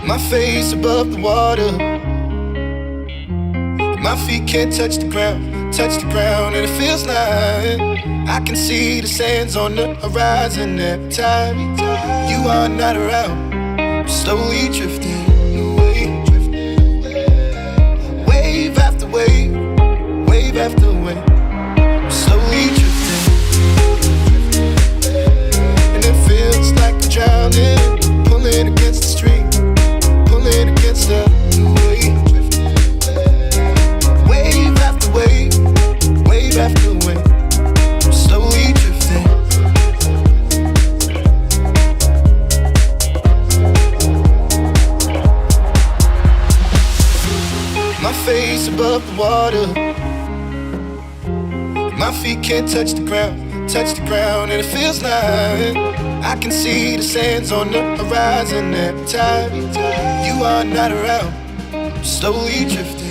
My face above the water. My feet can't touch the ground, and it feels like I can see the sands on the horizon every time you are not around. I'm slowly drifting away, wave after wave, wave after wave. I'm slowly drifting, and it feels like I'm drowning, pulling against the stream, pulling against the wave. Wave after wave, wave after wave, I'm slowly drifting. My face above the water. My feet can't touch the ground, and it feels like I can see the sands on the horizon every time you are not around. I'm slowly drifting.